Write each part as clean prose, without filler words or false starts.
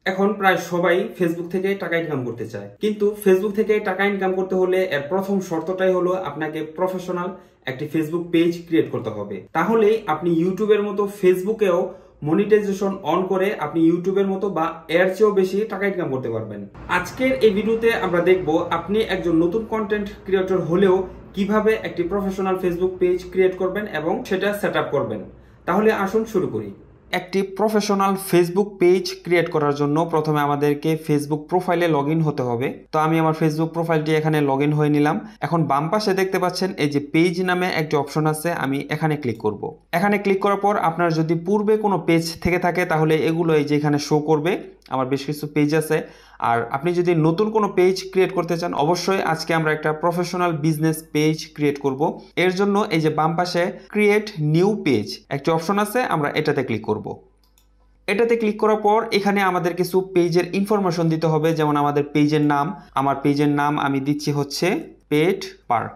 এখন প্রায় সবাই ফেসবুক থেকে টাকা ইনকাম করতে চায়, কিন্তু ফেসবুক থেকে টাকা ইনকাম করতে হলে এর প্রথম শর্তটাই হলো আপনাকে প্রফেশনাল একটি ফেসবুক পেজ ক্রিয়েট করতে হবে। তাহলেই আপনি ইউটিউবের মতো ফেসবুকেও মনিটাইজেশন অন করে আপনি ইউটিউবের মতো বা এর চেয়েও বেশি টাকা ইনকাম করতে পারবেন। আজকের এই ভিডিওতে আমরা দেখব আপনি একজন নতুন কন্টেন্ট ক্রিয়েটর হলেও কিভাবে একটি প্রফেশনাল ফেসবুক পেজ ক্রিয়েট করবেন এবং সেটা সেট আপ করবেন। তাহলে আসুন শুরু করি। একটি প্রফেশনাল ফেসবুক পেজ ক্রিয়েট করার জন্য প্রথমে আমাদেরকে ফেসবুক প্রোফাইলে লগ ইন হতে হবে। তো আমি আমার ফেসবুক প্রোফাইলটি এখানে লগ ইন হয়ে নিলাম। এখন বাম পাশে দেখতে পাচ্ছেন এই যে পেজ নামে একটি অপশন আছে, আমি এখানে ক্লিক করব। এখানে ক্লিক করার পর আপনার যদি পূর্বে কোনো পেজ থেকে থাকে তাহলে এগুলো এই যে এখানে শো করবে। আমার বেশ কিছু পেজ আছে। আর আপনি যদি নতুন কোনো পেজ ক্রিয়েট করতে চান, অবশ্যই আজকে আমরা একটা প্রফেশনাল বিজনেস পেজ ক্রিয়েট করব। এর জন্য এই যে বাম পাশে ক্রিয়েট নিউ পেজ একটি অপশন আছে, আমরা এটাতে ক্লিক করব। এটাতে ক্লিক করার পর এখানে আমাদের কিছু পেজের ইনফরমেশন দিতে হবে, যেমন আমাদের পেজের নাম। আমার পেজের নাম আমি দিচ্ছি হচ্ছে পেট পার্ক।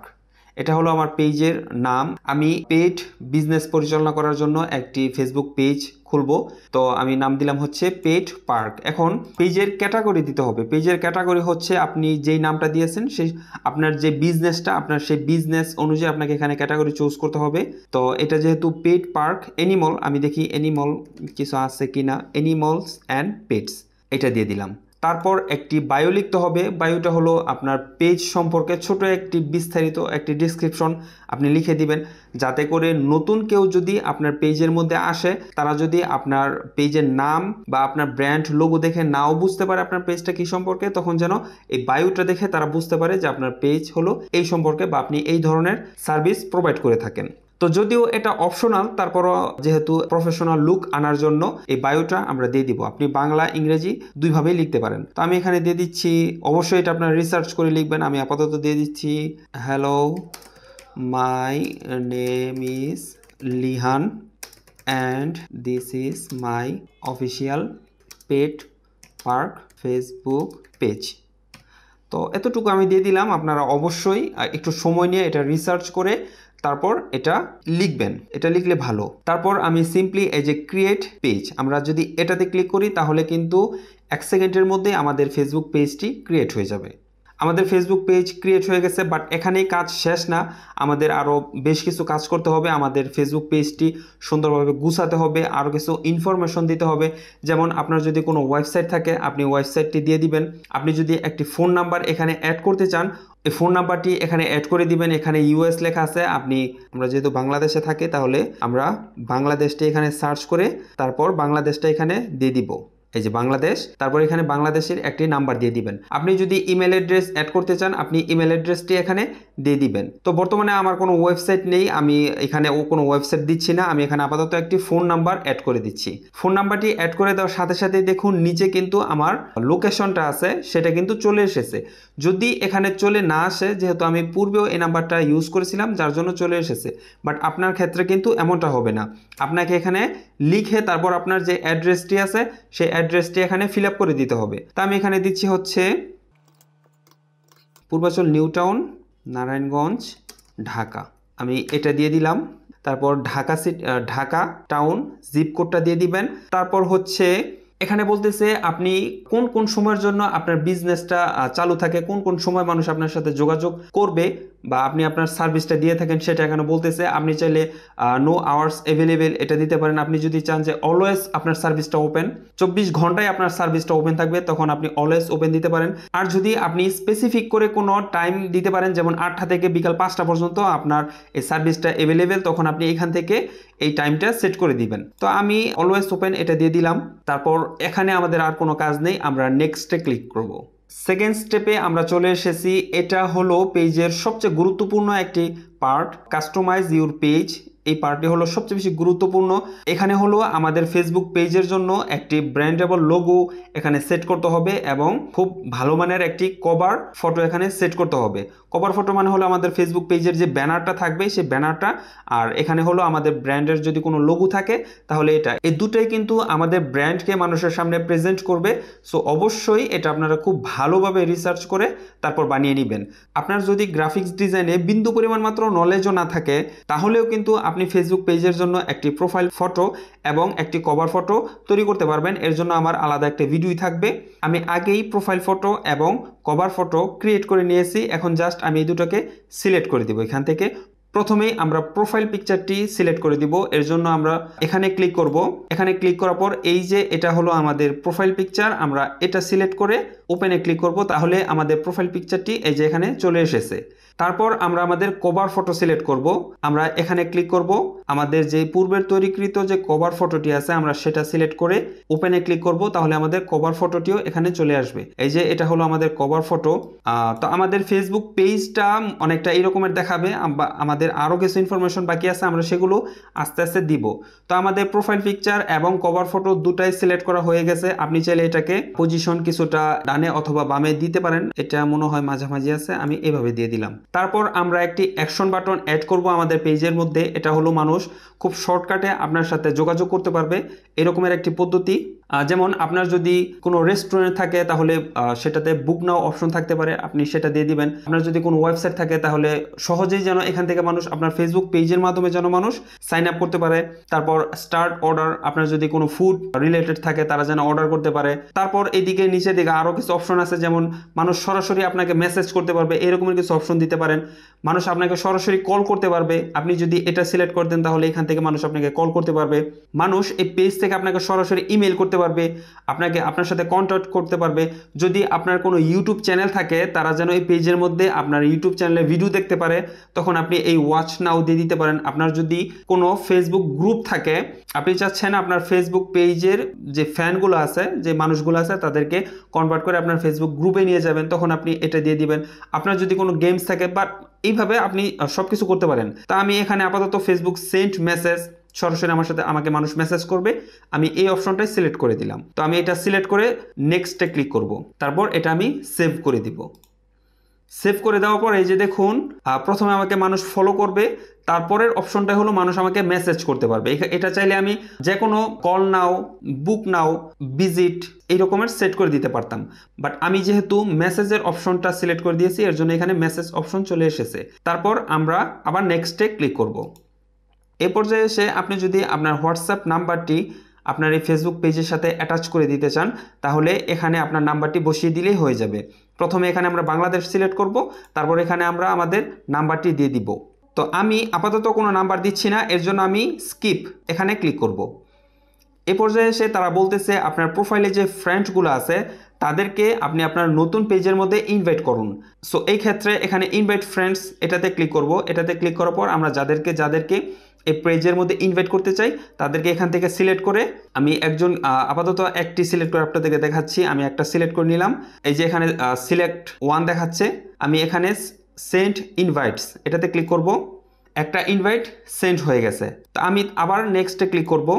এটা হলো আমার পেজের নাম। আমি পেট বিজনেস পরিচালনা করার জন্য একটি ফেসবুক পেজ খুলবো, তো আমি নাম দিলাম হচ্ছে পেট পার্ক। এখন পেজের ক্যাটাগরি দিতে হবে। পেজের ক্যাটাগরি হচ্ছে আপনি যেই নামটা দিয়েছেন সেই আপনার যে বিজনেসটা, আপনার সেই বিজনেস অনুযায়ী আপনাকে এখানে ক্যাটাগরি চুজ করতে হবে। তো এটা যেহেতু পেট পার্ক এনিমল, আমি দেখি এনিমল কিছু আছে কিনা, এনিমলস অ্যান্ড পেটস, এটা দিয়ে দিলাম। তারপর একটি বায়ো লিখতে হবে। বায়োটা হলো আপনার পেজ সম্পর্কে ছোট একটি বিস্তারিত একটি ডিসক্রিপশন আপনি লিখে দিবেন, যাতে করে নতুন কেউ যদি আপনার পেজের মধ্যে আসে, তারা যদি আপনার পেজের নাম বা আপনার ব্র্যান্ড লোগো দেখে নাও বুঝতে পারে আপনার পেজটা কি সম্পর্কে, তখন যেন এই বায়োটা দেখে তারা বুঝতে পারে যে আপনার পেজ হলো এই সম্পর্কে বা আপনি এই ধরনের সার্ভিস প্রোভাইড করে থাকেন। তো যদিও এটা অপশনাল, তারপরও যেহেতু প্রফেশনাল লুক আনার জন্য এই বায়োটা আমরা দিয়ে দিব। আপনি বাংলা ইংরেজি দুইভাবেই লিখতে পারেন। তো আমি এখানে দিয়ে দিচ্ছি, অবশ্যই এটা আপনার রিসার্চ করে লিখবেন। আমি আপাতত দিয়ে দিচ্ছি hello, my name is Lihan and this is my official pet park Facebook page. তো এতটুকু আমি দিয়ে দিলাম। আপনারা অবশ্যই একটু সময় নিয়ে এটা রিসার্চ করে তারপর এটা লিখবেন, এটা লিখলে ভালো। তারপর আমি সিম্পলি এই যে ক্রিয়েট পেজ, আমরা যদি এটাতে ক্লিক করি তাহলে কিন্তু 1 সেকেন্ডের মধ্যে আমাদের ফেসবুক পেজটি ক্রিয়েট হয়ে যাবে। আমাদের ফেসবুক পেজ ক্রিয়েট হয়ে গেছে, বাট এখানেই কাজ শেষ না। আমাদের আরও বেশ কিছু কাজ করতে হবে। আমাদের ফেসবুক পেজটি সুন্দরভাবে গুছাতে হবে, আরও কিছু ইনফরমেশন দিতে হবে। যেমন আপনার যদি কোনো ওয়েবসাইট থাকে, আপনি ওয়েবসাইটটি দিয়ে দিবেন। আপনি যদি একটি ফোন নাম্বার এখানে অ্যাড করতে চান, এই ফোন নাম্বারটি এখানে অ্যাড করে দিবেন। এখানে ইউএস লেখা আছে, আমরা যেহেতু বাংলাদেশে থাকি তাহলে আমরা বাংলাদেশটি এখানে সার্চ করে তারপর বাংলাদেশটা এখানে দিয়ে দিব, এই যে বাংলাদেশ। তারপর এখানে বাংলাদেশের একটি নাম্বার দিয়ে দিবেন। আপনি যদি ইমেল অ্যাড্রেস অ্যাড করতে চান, আপনি ইমেল অ্যাড্রেসটি এখানে দিয়ে দিবেন। তো বর্তমানে আমার কোনো ওয়েবসাইট নেই, আমি এখানে কোনো ওয়েবসাইট দিচ্ছি না। আমি এখানে আপাতত একটি ফোন নাম্বার অ্যাড করে দিচ্ছি। ফোন নাম্বারটি অ্যাড করে দেওয়ার সাথে সাথে দেখুন নিচে কিন্তু আমার লোকেশনটা আছে, সেটা কিন্তু চলে এসেছে। যদি এখানে চলে না আসে, যেহেতু আমি পূর্বেও এই নাম্বারটা ইউজ করেছিলাম যার জন্য চলে এসেছে, বাট আপনার ক্ষেত্রে কিন্তু এমনটা হবে না। আপনাকে এখানে লিখে তারপর আপনার যে অ্যাড্রেসটি আছে সেই অ্যাড্রেসটি এখানে ফিল আপ করে দিতে হবে। তা আমি এখানে দিচ্ছি হচ্ছে পূর্বাচল নিউ টাউন, নারায়ণগঞ্জ, ঢাকা। আমি এটা দিয়ে দিলাম। তারপর ঢাকা টাউন জিপ কোডটা দিয়ে দিবেন। তারপর হচ্ছে এখানে বলতেছে আপনি কোন কোন সময়ের জন্য আপনার বিজনেসটা চালু থাকে, কোন কোন সময় মানুষ আপনার সাথে যোগাযোগ করবে বা আপনি আপনার সার্ভিসটা দিয়ে থাকেন সেটা এখানে বলতেছে। আপনি চাইলে নো আওয়ার্স অ্যাভেলেবেল এটা দিতে পারেন। আপনি যদি চান যে অলওয়েজ আপনার সার্ভিসটা ওপেন, 24 ঘন্টায় আপনার সার্ভিসটা ওপেন থাকবে, তখন আপনি অলওয়েজ ওপেন দিতে পারেন। আর যদি আপনি স্পেসিফিক করে কোনো টাইম দিতে পারেন, যেমন 8টা থেকে বিকাল 5টা পর্যন্ত আপনার এই সার্ভিসটা অ্যাভেলেবেল, তখন আপনি এখান থেকে এই টাইমটা সেট করে দিবেন। তো আমি অলওয়েজ ওপেন এটা দিয়ে দিলাম। তারপর এখানে আমাদের আর কোনো কাজ নেই, আমরা নেক্সটে ক্লিক করব। সেকেন্ড স্টেপে আমরা চলে এসেছি। এটা হলো পেজের সবচেয়ে গুরুত্বপূর্ণ একটি পার্ট, কাস্টমাইজ ইউর পেজ। এই পার্টটি হলো সবচেয়ে বেশি গুরুত্বপূর্ণ। এখানে হলো আমাদের ফেসবুক পেজের জন্য একটি ব্র্যান্ডেবল লোগো এখানে সেট করতে হবে এবং খুব ভালো মানের একটি কভার ফটো এখানে সেট করতে হবে। কভার ফটো মানে হলো আমাদের ফেসবুক পেজের যে ব্যানারটা থাকবে সেই ব্যানারটা, আর এখানে হলো আমাদের ব্র্যান্ডের যদি কোনো লোগো থাকে তাহলে এটা, এই দুটোই কিন্তু আমাদের ব্র্যান্ডকে মানুষের সামনে প্রেজেন্ট করবে। সো অবশ্যই এটা আপনারা খুব ভালোভাবে রিসার্চ করে তারপর বানিয়ে নেবেন। আপনার যদি গ্রাফিক্স ডিজাইনে বিন্দু পরিমাণ মাত্র নলেজও না থাকে তাহলেও কিন্তু আপনি ফেসবুক পেজের জন্য একটি প্রোফাইল ফটো এবং একটি কভার ফটো তৈরি করতে পারবেন। এর জন্য আমার আলাদা একটা ভিডিওই থাকবে। আমি আগেই প্রোফাইল ফটো এবং কভার ফটো ক্রিয়েট করে নিয়েছি। এখন জাস্ট আমি এই দুটোকে সিলেক্ট করে দিব। এখান থেকে প্রথমেই আমরা প্রোফাইল পিকচারটি সিলেক্ট করে দিব। এর জন্য আমরা এখানে ক্লিক করব। এখানে ক্লিক করার পর এই যে এটা হলো আমাদের প্রোফাইল পিকচার, আমরা এটা সিলেক্ট করে ওপেনে ক্লিক করব। তাহলে আমাদের প্রোফাইল পিকচারটি এই যে এখানে চলে এসেছে। তারপর আমরা আমাদের কভার ফটো সিলেক্ট করব। আমরা এখানে ক্লিক করব। আমাদের যে পূর্বের তৈরিকৃত যে কভার ফটোটি আছে আমরা সেটা সিলেক্ট করে ওপেনে ক্লিক করব। তাহলে আমাদের কভার ফটোটিও এখানে চলে আসবে। এই যে এটা হলো আমাদের কভার ফটো। তো আমাদের ফেসবুক পেজটা অনেকটা এরকমের দেখাবে। আমাদের আরও কিছু ইনফরমেশন বাকি আছে, আমরা সেগুলো আস্তে আস্তে দিব। তো আমাদের প্রোফাইল পিকচার এবং কভার ফটো দুটাই সিলেক্ট করা হয়ে গেছে। আপনি চাইলে এটাকে পজিশন কিছুটা ডানে অথবা বামে দিতে পারেন। এটা মনে হয় মাঝামাঝি আছে, আমি এভাবে দিয়ে দিলাম। তারপর আমরা একটি অ্যাকশন বাটন অ্যাড করব আমাদের পেজের মধ্যে। এটা হলো মানুষ খুব শর্টকাটে আপনার সাথে যোগাযোগ করতে পারবে এরকমের একটি পদ্ধতি। যেমন আপনার যদি কোনো রেস্টুরেন্ট থাকে তাহলে সেটাতে বুক নাও অপশন থাকতে পারে, আপনি সেটা দিয়ে দিবেন। আপনার যদি কোনো ওয়েবসাইট থাকে তাহলে সহজেই যেন এখান থেকে মানুষ আপনার ফেসবুক পেজের মাধ্যমে যেন মানুষ সাইন আপ করতে পারে। তারপর স্টার্ট অর্ডার, আপনার যদি কোনো ফুড রিলেটেড থাকে তারা যেন অর্ডার করতে পারে। তারপর এইদিকে নিচের দিকে আরও কিছু অপশন আছে, যেমন মানুষ সরাসরি আপনাকে মেসেজ করতে পারবে, এরকমের কিছু অপশন দিতে পারেন। মানুষ আপনাকে সরাসরি কল করতে পারবে, আপনি যদি এটা সিলেক্ট করে দেন তাহলে এখান থেকে মানুষ আপনাকে কল করতে পারবে। মানুষ এই পেজ থেকে আপনাকে সরাসরি ইমেল করতে পারবে, আপনার সাথে কন্ট্যাক্ট করতে পারবে। যদি আপনার কোনো ইউটিউব চ্যানেল থাকে তারা যেন এই পেজের মধ্যে আপনার ইউটিউব চ্যানেলে ভিডিও দেখতে পারে, তখন আপনি এই ওয়াচ নাও দিয়ে দিতে পারেন। আপনার যদি কোনো ফেসবুক গ্রুপ থাকে, আপনি চাচ্ছেন আপনার ফেসবুক পেজের যে ফ্যানগুলো আছে, যে মানুষগুলো আছে তাদেরকে কনভার্ট করে আপনার ফেসবুক গ্রুপে নিয়ে যাবেন, তখন আপনি এটা দিয়ে দিবেন। আপনার যদি কোনো গেমস থাকে বা এইভাবে আপনি সব কিছু করতে পারেন। তা আমি এখানে আপাতত ফেসবুক সেন্ড মেসেজ, সরাসরি আমাকে মানুষ মেসেজ করবে, আমি এই অপশনটাই সিলেক্ট করে দিলাম। তো আমি এটা সিলেক্ট করে নেক্সটে ক্লিক করব। তারপর এটা আমি সেভ করে দিব। সেভ করে দেওয়ার পর এই যে দেখুন, প্রথমে আমাকে মানুষ ফলো করবে, তারপরের অপশনটা হলো মানুষ আমাকে মেসেজ করতে পারবে। এটা চাইলে আমি যে কোনো কল নাও, বুক নাও, ভিজিট এই রকমের সেট করে দিতে পারতাম, বাট আমি যেহেতু মেসেজের অপশনটা সিলেক্ট করে দিয়েছি এর জন্য এখানে মেসেজ অপশন চলে এসেছে। তারপর আমরা আবার নেক্সটে ক্লিক করব। এ পর্যায়ে এসে আপনি যদি আপনার হোয়াটসঅ্যাপ নাম্বারটি আপনার এই ফেসবুক পেজের সাথে অ্যাটাচ করে দিতে চান তাহলে এখানে আপনার নাম্বারটি বসিয়ে দিলেই হয়ে যাবে। প্রথমে এখানে আমরা বাংলাদেশ সিলেক্ট করব, তারপর এখানে আমরা আমাদের নাম্বারটি দিয়ে দিব। তো আমি আপাতত কোনো নাম্বার দিচ্ছি না, এর জন্য আমি স্কিপ এখানে ক্লিক করব। এ পর্যায়ে এসে তারা বলতেছে আপনার প্রোফাইলে যে ফ্রেন্ডসগুলো আছে তাদেরকে আপনি আপনার নতুন পেজের মধ্যে ইনভাইট করুন। সো এই ক্ষেত্রে এখানে ইনভাইট ফ্রেন্ডস এটাতে ক্লিক করব। এটাতে ক্লিক করার পর আমরা যাদেরকে এই পেজের মধ্যে ইনভাইট করতে চাই তাদেরকে এখান থেকে সিলেক্ট করে আমি আপাতত একটি সিলেক্ট করে আপনাদেরকে দেখাচ্ছি। আমি একটা সিলেক্ট করে নিলাম। এই যে এখানে সিলেক্ট ওয়ান দেখাচ্ছে, আমি এখানে সেন্ড ইনভাইটস এটাতে ক্লিক করব। একটা ইনভাইট সেন্ড হয়ে গেছে। তো আমি আবার নেক্সটে ক্লিক করব।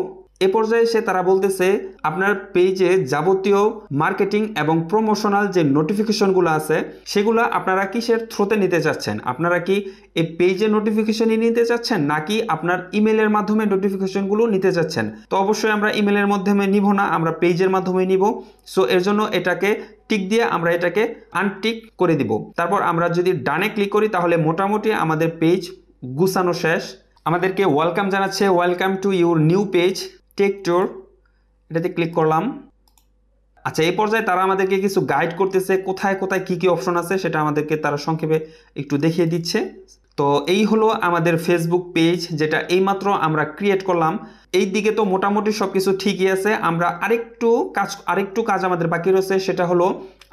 এ পর্যায়ে এসে তারা বলতেছে আপনার পেজে যাবতীয় মার্কেটিং এবং প্রমোশনাল যে নোটিফিকেশনগুলো আছে সেগুলো আপনারা কিসের থ্রুতে নিতে চাচ্ছেন। আপনারা কি এই পেজে নোটিফিকেশনই নিতে চাচ্ছেন নাকি আপনার ইমেলের মাধ্যমে নোটিফিকেশনগুলো নিতে চাচ্ছেন? তো অবশ্যই আমরা ইমেলের মাধ্যমে নিব না, আমরা পেজের মাধ্যমে নিব। সো এর জন্য এটাকে টিক দিয়ে আমরা এটাকে আনটিক করে দিব। তারপর আমরা যদি ডানে ক্লিক করি তাহলে মোটামুটি আমাদের পেজ গুছানো শেষ। আমাদেরকে ওয়েলকাম জানাচ্ছে, welcome to your new page tech tour, এটাতে ক্লিক করলাম। আচ্ছা, এই পর্যায়ে তারা আমাদেরকে কিছু গাইড করতেছে, কোথায় কোথায় কি কি অপশন আছে সেটা আমাদেরকে তারা সংক্ষেপে একটু দেখিয়ে দিচ্ছে। তো এই হলো আমাদের ফেসবুক পেজ যেটা এইমাত্র আমরা ক্রিয়েট করলাম। এই দিকে তো মোটামুটি সব কিছু ঠিকই আছে, আমরা আরেকটু কাজ আমাদের বাকি রয়েছে, সেটা হলো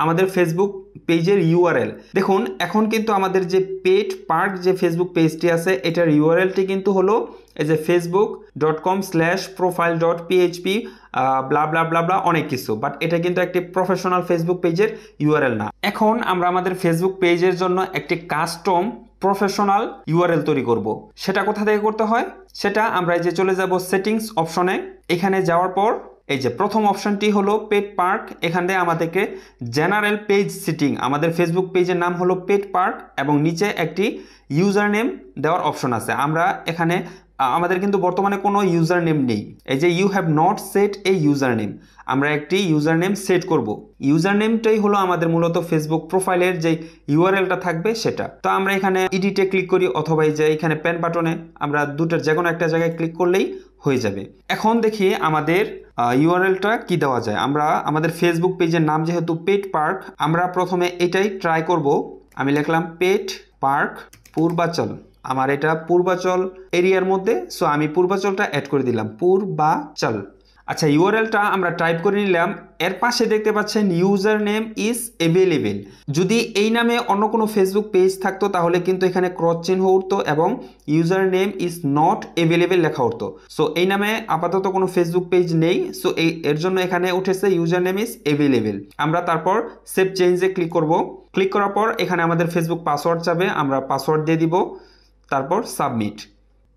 আমাদের ফেসবুক পেজের ইউআরএল। দেখুন এখন কিন্তু আমাদের যে পেট পার্ক যে ফেসবুক পেজটি আছে এটার ইউআরএলটি কিন্তু হলো এই যে facebook.com/profile.php ব্লা ব্লা ব্লা ব্লা অনেক কিছু, বাট এটা কিন্তু একটি প্রফেশনাল ফেসবুক পেজের ইউআরএল না। এখন আমরা আমাদের ফেসবুক পেজের জন্য একটি কাস্টম প্রফেশনাল ইউআরএল তৈরি করব। সেটা কোথা থেকে করতে হয় সেটা আমরা এই যে চলে যাব সেটিংস অপশনে। এখানে যাওয়ার পর এই যে প্রথম অপশনটি হলো পেট পার্ক, এখানে আমাদেরকে জেনারেল পেজ সেটিং, আমাদের ফেসবুক পেজের নাম হলো পেট পার্ক এবং নিচে একটি ইউজার নেম দেওয়ার অপশন আছে। আমরা এখানে আমাদের কিন্তু বর্তমানে কোনো ইউজার নেম নেই। এই যে you have not set a user name, আমরা একটি ইউজার নেম সেট করব। ইউজার নেমটাই হলো আমাদের মূলত ফেসবুক প্রোফাইলের যে ইউআরএলটা থাকবে সেটা। তো আমরা এখানে এডিটে ক্লিক করি, অথবা এই যে এখানে পেন বাটনে আমরা দুটোর যে কোনো একটা জায়গায় ক্লিক করলেই হয়ে যাবে। এখন দেখি আমাদের ইউআরএলটা কি দেওয়া যায়। আমরা আমাদের ফেসবুক পেজের নাম যেহেতু পেট পার্ক, আমরা প্রথমে এটাই ট্রাই করব। আমি লিখলাম পেট পার্ক পূর্বাচল, আমার এটা পূর্বাচল এরিয়ার মধ্যে, সো আমি পূর্বাচলটা অ্যাড করে দিলাম, পূর্বাচল। আচ্ছা, ইউআরএলটা আমরা টাইপ করে নিলাম। এর পাশে দেখতে পাচ্ছেন ইউজার নেম ইজ অ্যাভেলেবেল। যদি এই নামে অন্য কোনো ফেসবুক পেজ থাকতো তাহলে কিন্তু এখানে ক্রস চিহ্ন উঠতো এবং user name is not available লেখা উঠতো। সো এই নামে আপাতত কোনো ফেসবুক পেজ নেই, সো এর জন্য এখানে উঠেছে ইউজার নেম ইজ অ্যাভেলেবেল। আমরা তারপর সেভ চেঞ্জে ক্লিক করব। ক্লিক করার পর এখানে আমাদের ফেসবুক পাসওয়ার্ড চাবে, আমরা পাসওয়ার্ড দিয়ে দিব, তারপর সাবমিট।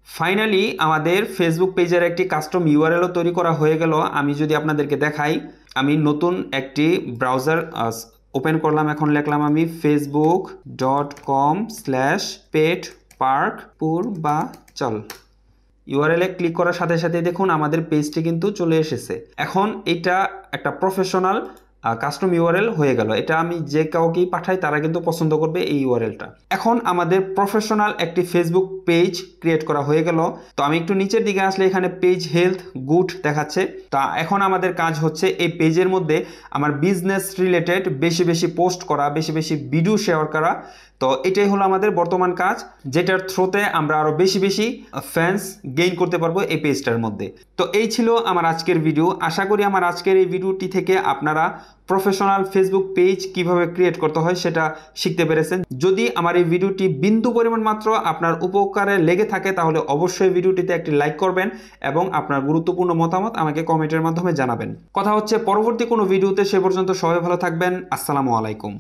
ফাইনালি আমাদের ফেসবুক পেজের একটি কাস্টম ইউআরএলও তৈরি করা হয়ে গেল। আমি যদি আপনাদেরকে দেখাই, আমি নতুন একটি ব্রাউজার ওপেন করলাম, এখন লিখলাম আমি facebook.com/petparkpurbacal। ইউআরএলে ক্লিক করার সাথে সাথে দেখুন আমাদের পেজটি কিন্তু চলে এসেছে। এখন এটা একটা প্রফেশনাল কাস্টম ইউআরএল হয়ে গেল। এটা আমি যে কাউকেই পাঠাই তারা কিন্তু পছন্দ করবে এই ইউআরএলটা। এখন আমাদের প্রফেশনাল একটি ফেসবুক পেজ ক্রিয়েট করা হয়ে গেল। তো আমি একটু নিচের দিকে আসলে এখানে পেজ হেলথ গুড দেখাচ্ছে। তা এখন আমাদের কাজ হচ্ছে এই পেজের মধ্যে আমার বিজনেস রিলেটেড বেশি বেশি পোস্ট করা, বেশি বেশি ভিডিও শেয়ার করা। তো এটাই হলো আমাদের বর্তমান কাজ, যেটার থ্রুতে আমরা আরো বেশি বেশি ফ্যান্স গেইন করতে পারবো এই পেজটার মধ্যে। তো এই ছিল আমার আজকের ভিডিও। আশা করি আমার আজকের এই ভিডিওটি থেকে আপনারা প্রফেশনাল ফেসবুক পেজ কিভাবে ক্রিয়েট করতে হয় সেটা শিখতে পেরেছেন। যদি আমার এই ভিডিওটি বিন্দু পরিমাণ মাত্র আপনার উপকারে লেগে থাকে তাহলে অবশ্যই ভিডিওটিতে একটি লাইক করবেন এবং আপনার গুরুত্বপূর্ণ মতামত আমাকে কমেন্টের মাধ্যমে জানাবেন। কথা হচ্ছে পরবর্তী কোনো ভিডিওতে, সে পর্যন্ত সবাই ভালো থাকবেন। আসসালামু আলাইকুম।